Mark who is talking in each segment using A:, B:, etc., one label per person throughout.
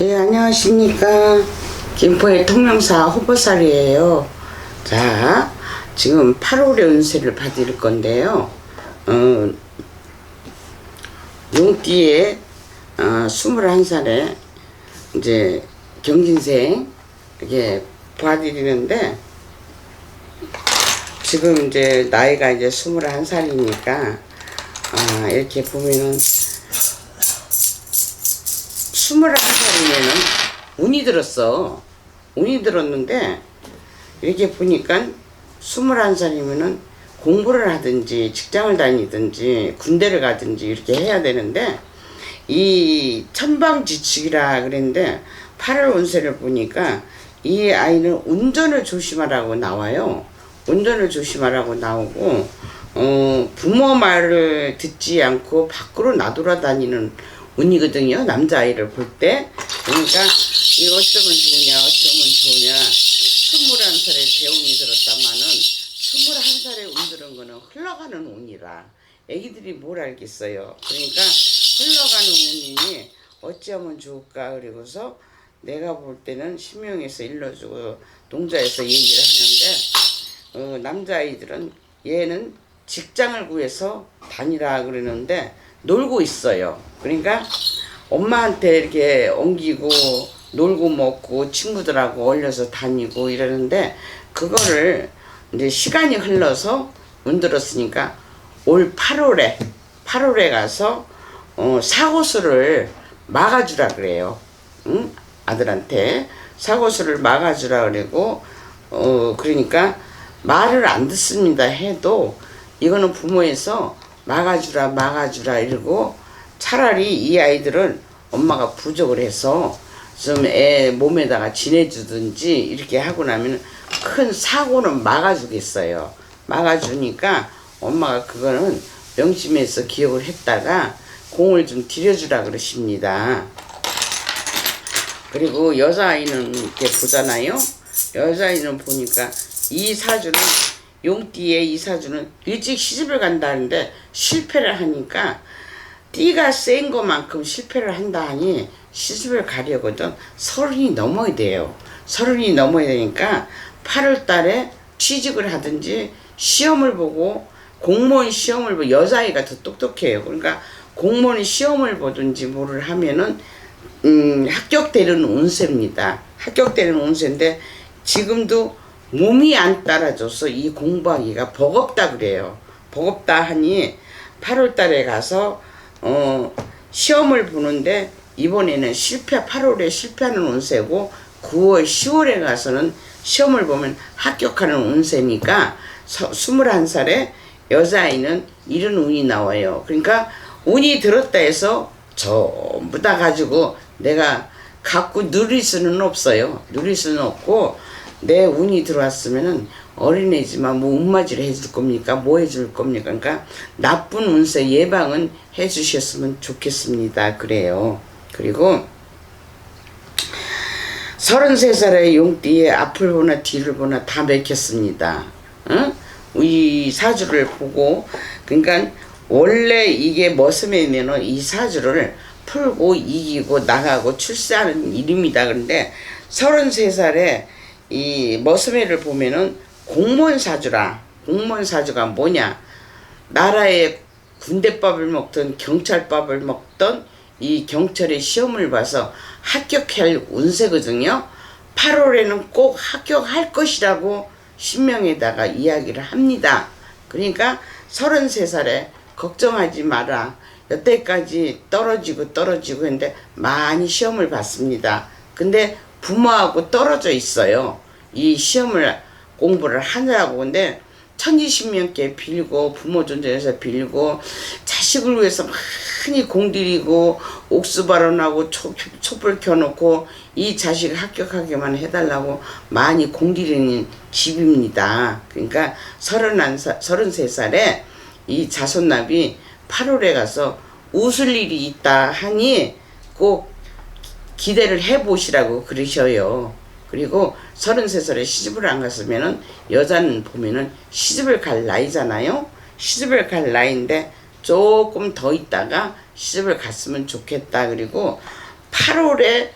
A: 예, 안녕하십니까. 김포의 통명사 호보살이에요. 자, 지금 8월의 운세를 받을 건데요. 용띠에 21살에 이제 경진생 이렇게 봐드리는데, 지금 이제 나이가 이제 21살이니까 이렇게 보면은 21살이면은 운이 들었어. 운이 들었는데, 이렇게 보니까 21살이면은 공부를 하든지 직장을 다니든지 군대를 가든지 이렇게 해야 되는데, 이 천방지축이라 그랬는데 8월 운세를 보니까 이 아이는 운전을 조심하라고 나와요. 운전을 조심하라고 나오고, 부모 말을 듣지 않고 밖으로 나돌아다니는 운이거든요. 남자아이를 볼 때. 그러니까 이 어쩌면 좋으냐 어쩌면 좋으냐, 21살에 대운이 들었다마는 21살에 운 들은 거는 흘러가는 운이라 애기들이 뭘 알겠어요. 그러니까 흘러가는 운이니 어찌하면 좋을까. 그리고서 내가 볼 때는 신명에서 일러주고 동자에서 얘기를 하는데, 남자아이들은 얘는 직장을 구해서 다니라 그러는데 놀고 있어요. 그러니까 엄마한테 이렇게 옮기고 놀고 먹고 친구들하고 어울려서 다니고 이러는데, 그거를 이제 시간이 흘러서 운들었으니까 올 8월에 가서 사고수를 막아주라 그래요. 응? 아들한테 사고수를 막아주라 그러고, 그러니까 말을 안 듣습니다 해도 이거는 부모에서 막아주라 이러고, 차라리 이 아이들은 엄마가 부족을 해서 좀 애 몸에다가 지내주든지 이렇게 하고 나면 큰 사고는 막아주겠어요. 막아주니까 엄마가 그거는 명심해서 기억을 했다가 공을 좀 들여주라 그러십니다. 그리고 여자아이는 이렇게 보잖아요. 여자아이는 보니까 이 사주는, 용띠의 이 사주는 일찍 시집을 간다는데 실패를 하니까, 띠가 센 것만큼 실패를 한다 하니 시집을 가려거든 30이 넘어야 돼요. 30이 넘어야 되니까 8월 달에 취직을 하든지 시험을 보고, 공무원 시험을 보고, 여자아이가 더 똑똑해요. 그러니까 공무원 시험을 보든지 뭐를 하면은 합격되는 운세입니다. 합격되는 운세인데 지금도 몸이 안 따라줘서 이 공부하기가 버겁다 그래요. 버겁다 하니 8월 달에 가서 시험을 보는데, 이번에는 8월에 실패하는 운세고 9월 10월에 가서는 시험을 보면 합격하는 운세니까 21살에 여자아이는 이런 운이 나와요. 그러니까 운이 들었다 해서 전부 다 가지고 내가 갖고 누릴 수는 없어요. 누릴 수는 없고, 내 운이 들어왔으면은 어린애지만 뭐 운맞이를 해줄 겁니까? 뭐 해줄 겁니까? 그러니까 나쁜 운세 예방은 해주셨으면 좋겠습니다. 그래요. 그리고 33살의 용띠에 앞을 보나 뒤를 보나 다 맥혔습니다. 응? 이 사주를 보고, 그러니까 원래 이게 머슴이면은 이 사주를 풀고 이기고 나가고 출세하는 이름이다. 그런데 33살에 이 머슴애를 보면은 공무원 사주라. 공무원 사주가 뭐냐? 나라의 군대법을 먹던 경찰법을 먹던 이 경찰의 시험을 봐서 합격할 운세거든요. 8월에는 꼭 합격할 것이라고 신명에다가 이야기를 합니다. 그러니까 33살에 걱정하지 마라. 여태까지 떨어지고 했는데 많이 시험을 봤습니다. 근데 부모하고 떨어져 있어요. 이 시험을 공부를 하느라고. 근데 천지신명께 빌고, 부모 존재에서 빌고, 자식을 위해서 많이 공들이고 옥수 발언하고 촛불 켜놓고 이 자식 합격하게만 해달라고 많이 공들이는 집입니다. 그러니까 33살에 이 자손납이 8월에 가서 웃을 일이 있다 하니 꼭 기대를 해보시라고 그러셔요. 그리고 33살에 시집을 안 갔으면은, 여자는 보면은 시집을 갈 나이잖아요. 시집을 갈 나이인데 조금 더 있다가 시집을 갔으면 좋겠다. 그리고 8월에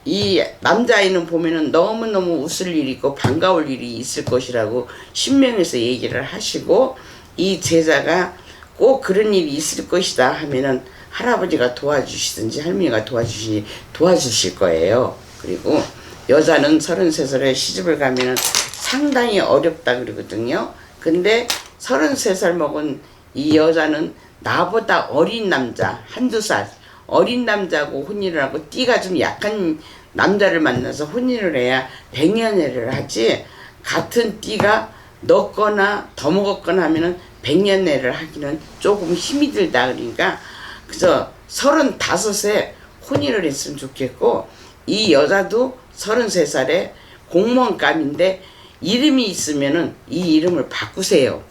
A: 이 남자아이는 보면은 너무너무 웃을 일이 있고 반가울 일이 있을 것이라고 신명에서 얘기를 하시고, 이 제자가 꼭 그런 일이 있을 것이다 하면은 할아버지가 도와주시든지 할머니가 도와주실 거예요. 그리고 여자는 33살에 시집을 가면은 상당히 어렵다 그러거든요. 근데 33살 먹은 이 여자는 나보다 어린 남자, 한두 살 어린 남자하고 혼인을 하고 띠가 좀 약한 남자를 만나서 혼인을 해야 백년애를 하지, 같은 띠가 넣거나 더 먹었거나 하면은 백년애를 하기는 조금 힘이 들다. 그러니까 그래서 35에 혼인을 했으면 좋겠고, 이 여자도 33살에 공무원감인데 이름이 있으면은 이 이름을 바꾸세요.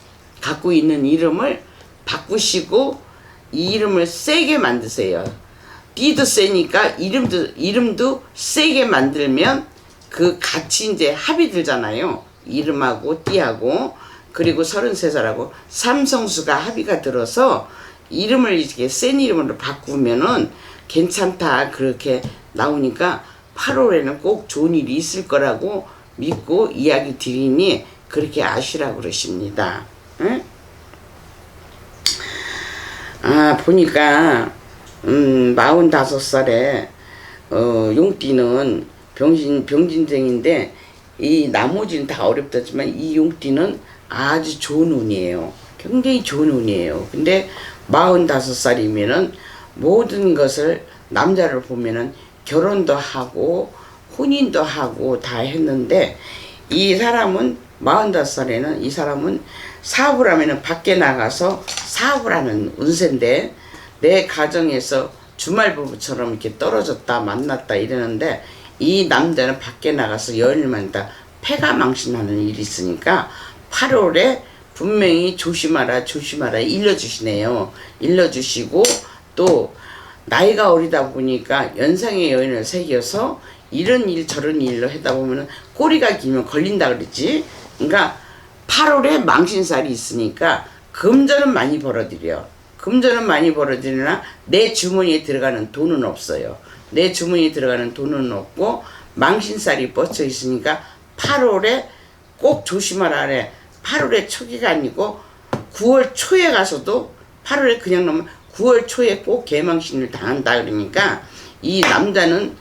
A: 갖고 있는 이름을 바꾸시고 이 이름을 세게 만드세요. 띠도 세니까 이름도 세게 만들면 그 같이 이제 합이 들잖아요. 이름하고 띠하고, 그리고 33살하고 삼성수가 합의가 들어서 이름을 이렇게 센 이름으로 바꾸면은 괜찮다 그렇게 나오니까 8월에는 꼭 좋은 일이 있을 거라고 믿고 이야기 드리니 그렇게 아시라고 그러십니다. 응? 보니까 45살에 용띠는 병진생인데 이 나머지는 다 어렵다지만 이 용띠는 아주 좋은 운이에요. 굉장히 좋은 운이에요. 근데 45살이면은 모든 것을 남자를 보면은 결혼도 하고 혼인도 하고 다 했는데, 이 사람은 45살에는 이 사람은 사업을 하면은 밖에 나가서 사업을 하는 운세인데, 내 가정에서 주말부부처럼 이렇게 떨어졌다 만났다 이러는데, 이 남자는 밖에 나가서 열일만 다 폐가 망신하는 일이 있으니까 8월에 분명히 조심하라 일러주시네요. 일러주시고, 또 나이가 어리다 보니까 연상의 여인을 새겨서 이런 일 저런 일로 하다 보면은 꼬리가 길면 걸린다 그랬지. 그러니까 8월에 망신살이 있으니까 금전은 많이 벌어들여. 금전은 많이 벌어들이나 내 주머니에 들어가는 돈은 없어요. 내 주머니에 들어가는 돈은 없고 망신살이 뻗쳐 있으니까 8월에 꼭 조심하라 그래. 8월에 초기가 아니고 9월 초에 가서도 8월에 그냥 넘으면 9월 초에 꼭 개망신을 당한다. 그러니까 이 남자는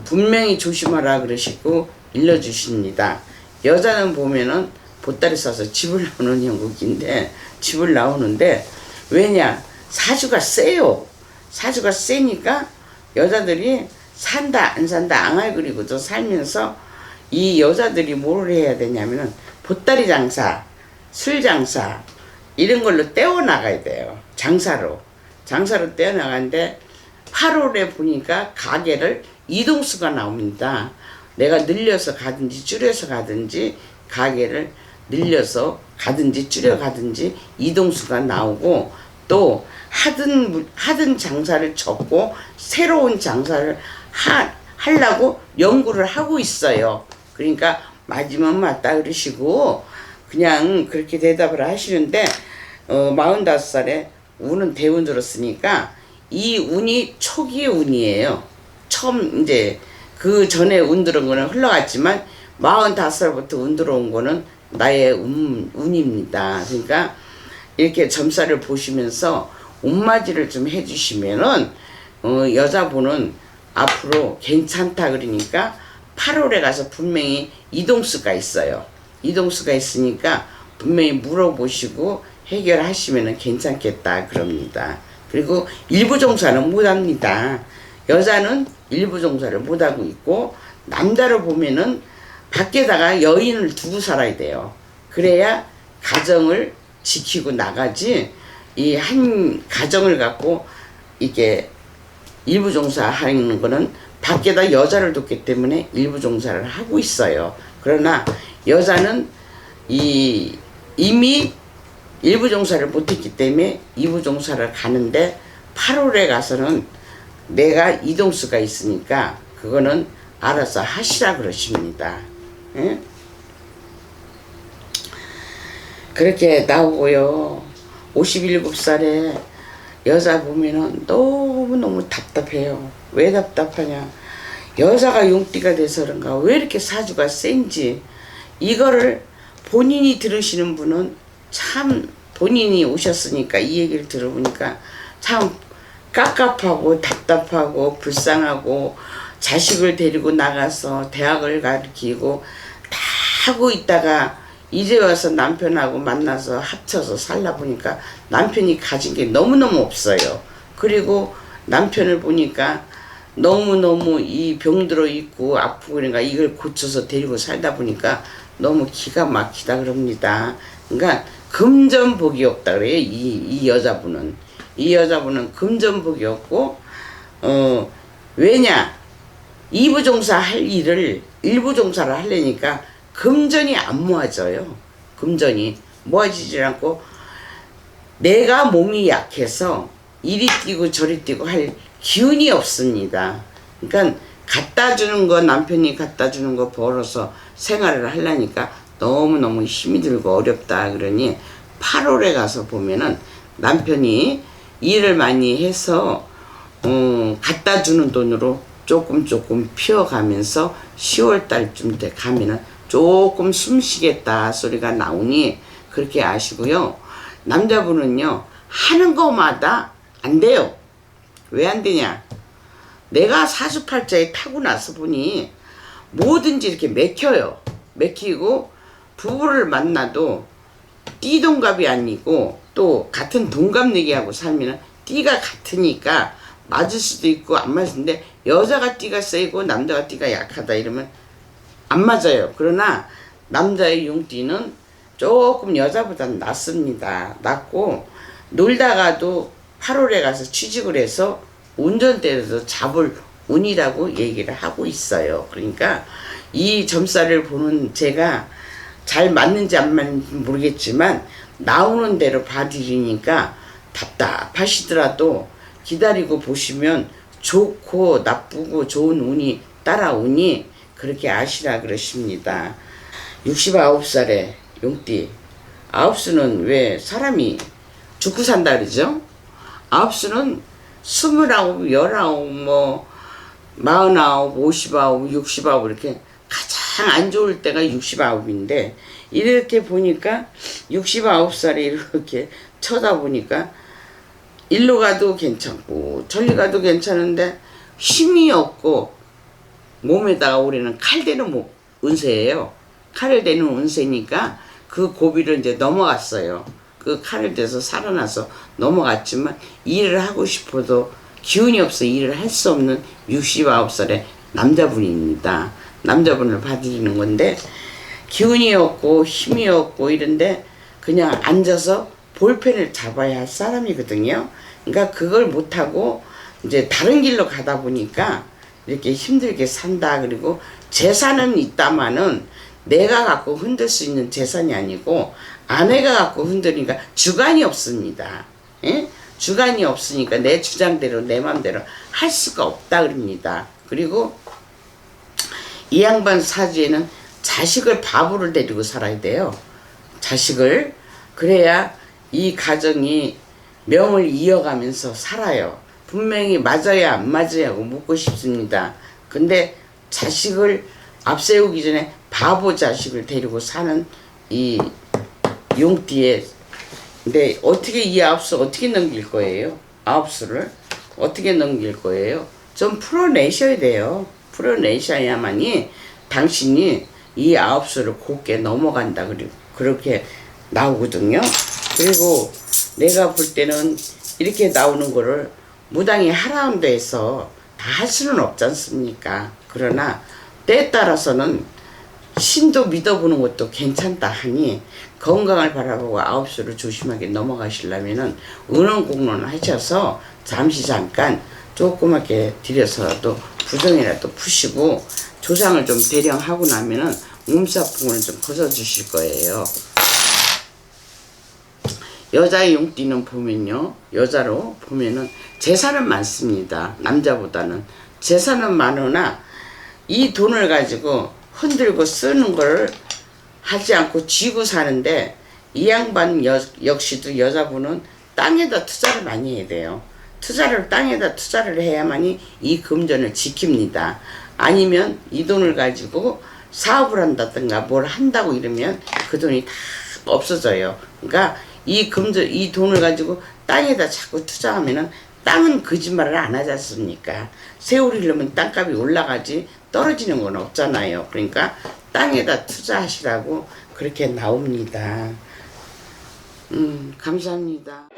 A: 분명히 조심하라 그러시고 일러주십니다. 여자는 보면은 보따리 싸서 집을 나오는 형국인데, 집을 나오는데 왜냐, 사주가 세요. 사주가 세니까 여자들이 산다 안 산다 앙알그리고도 살면서 이 여자들이 뭘 해야 되냐면은 보따리 장사, 술 장사 이런 걸로 떼어나가야 돼요. 장사로 떼어나가는데 8월에 보니까 가게를 이동수가 나옵니다. 내가 늘려서 가든지 줄여서 가든지 가게를 늘려서 가든지 줄여 가든지 이동수가 나오고, 또 하던 장사를 접고 새로운 장사를 하려고 연구를 하고 있어요. 그러니까 맞으면 맞다 그러시고 그냥 그렇게 대답을 하시는데, 45살에 운은 대운 들었으니까 이 운이 초기의 운이에요. 처음 이제 그 전에 운 들어온 거는 흘러갔지만 45살부터 운 들어온 거는 나의 운입니다. 그러니까 이렇게 점사를 보시면서 운맞이를 좀 해주시면은 여자분은 앞으로 괜찮다. 그러니까 8월에 가서 분명히 이동수가 있어요. 이동수가 있으니까 분명히 물어보시고 해결하시면 괜찮겠다 그럽니다. 그리고 일부 종사는 못합니다. 여자는 일부 종사를 못하고 있고, 남자를 보면은 밖에다가 여인을 두고 살아야 돼요. 그래야 가정을 지키고 나가지, 이 한 가정을 갖고 이게 일부 종사하는 거는 밖에다 여자를 뒀기 때문에 일부 종사를 하고 있어요. 그러나 여자는 이미 일부 종사를 못했기 때문에 이부 종사를 가는데 8월에 가서는 내가 이동수가 있으니까 그거는 알아서 하시라 그러십니다. 예? 그렇게 나오고요. 57살에 여자 보면은 너무너무 답답해요. 왜 답답하냐, 여자가 용띠가 돼서 그런가 왜 이렇게 사주가 센지 이거를 본인이 들으시는 분은 참 본인이 오셨으니까 이 얘기를 들어보니까 참 깝깝하고 답답하고 불쌍하고 자식을 데리고 나가서 대학을 가르치고 다 하고 있다가 이제 와서 남편하고 만나서 합쳐서 살다 보니까 남편이 가진 게 너무너무 없어요. 그리고 남편을 보니까 너무너무 이 병들어 있고 아프고 그러니까 이걸 고쳐서 데리고 살다 보니까 너무 기가 막히다 그럽니다. 그러니까 금전복이 없다 그래요. 이 여자분은. 이 여자분은 금전복이 없고 왜냐? 이부종사 할 일을 일부종사를 하려니까 금전이 안 모아져요. 금전이 모아지질 않고 내가 몸이 약해서 이리 뛰고 저리 뛰고 할 기운이 없습니다. 그러니까 갖다 주는 거 남편이 갖다 주는 거 벌어서 생활을 하려니까 너무너무 힘이 들고 어렵다 그러니 8월에 가서 보면은 남편이 일을 많이 해서 갖다 주는 돈으로 조금 피워가면서 10월 달쯤 돼 가면은 조금 숨쉬겠다 소리가 나오니 그렇게 아시고요. 남자분은요 하는 거마다 안 돼요. 왜 안 되냐? 내가 사주팔자에 타고 나서 보니 뭐든지 이렇게 맥혀요. 맥히고 부부를 만나도 띠동갑이 아니고 또 같은 동갑 내기하고 살면 띠가 같으니까 맞을 수도 있고 안 맞는데 여자가 띠가 세고 남자가 띠가 약하다 이러면 안 맞아요. 그러나 남자의 용띠는 조금 여자보다는 낫습니다. 낫고 놀다가도 8월에 가서 취직을 해서 운전대에서 잡을 운이라고 얘기를 하고 있어요. 그러니까 이 점살을 보는 제가 잘 맞는지 안 맞는지 모르겠지만 나오는 대로 봐드리니까 답답하시더라도 기다리고 보시면 좋고 나쁘고 좋은 운이 따라오니 그렇게 아시라 그러십니다. 69살에 용띠. 아홉수는 왜 사람이 죽고 산다 그러죠? 아홉수는 29, 19, 뭐 49, 59, 69 이렇게 가장 안 좋을 때가 69인데 이렇게 보니까 69살에 이렇게 쳐다보니까 일로 가도 괜찮고 저리 가도 괜찮은데 힘이 없고 몸에다가 우리는 칼 대는 운세예요. 칼을 대는 운세니까 그 고비를 이제 넘어갔어요. 그 칼을 대서 살아나서 넘어갔지만 일을 하고 싶어도 기운이 없어 일을 할 수 없는 69살의 남자분입니다. 남자분을 봐드리는 건데 기운이 없고 힘이 없고 이런데 그냥 앉아서 볼펜을 잡아야 할 사람이거든요. 그러니까 그걸 못하고 이제 다른 길로 가다 보니까 이렇게 힘들게 산다. 그리고 재산은 있다마는 내가 갖고 흔들 수 있는 재산이 아니고 아내가 갖고 흔들니까 주관이 없습니다. 예? 주관이 없으니까 내 주장대로 내 맘대로 할 수가 없다 그럽니다. 그리고 이 양반 사주에는 자식을 바보를 데리고 살아야 돼요. 자식을. 그래야 이 가정이 명을 이어가면서 살아요. 분명히 맞아야 안 맞아야 하고 묻고 싶습니다. 근데 자식을 앞세우기 전에 바보 자식을 데리고 사는 이 용띠에 근데 어떻게 이 아홉수 어떻게 넘길 거예요? 아홉수를 어떻게 넘길 거예요? 좀 풀어내셔야 돼요. 풀어내셔야만이 당신이 이 아홉수를 곱게 넘어간다 그렇게 나오거든요. 그리고 내가 볼 때는 이렇게 나오는 거를 무당이 하라운드 해서 다 할 수는 없지 않습니까? 그러나 때에 따라서는 신도 믿어보는 것도 괜찮다 하니 건강을 바라보고 아홉수를 조심하게 넘어가시려면은 은원공론 하셔서 잠깐 조그맣게 들여서라도 부정이라도 푸시고 조상을 좀 대령하고 나면은 몸사풍을 좀 벗어주실 거예요. 여자의 용띠는 보면요. 여자로 보면은 재산은 많습니다. 남자보다는. 재산은 많으나 이 돈을 가지고 흔들고 쓰는 걸 하지 않고 쥐고 사는데 이 양반 역시도 여자분은 땅에다 투자를 많이 해야 돼요. 땅에다 투자를 해야만이 이 금전을 지킵니다. 아니면 이 돈을 가지고 사업을 한다든가 뭘 한다고 이러면 그 돈이 다 없어져요. 그러니까 이 돈을 가지고 땅에다 자꾸 투자하면은 땅은 거짓말을 안 하지 않습니까? 세월이 흐르면 땅값이 올라가지 떨어지는 건 없잖아요. 그러니까 땅에다 투자하시라고 그렇게 나옵니다. 감사합니다.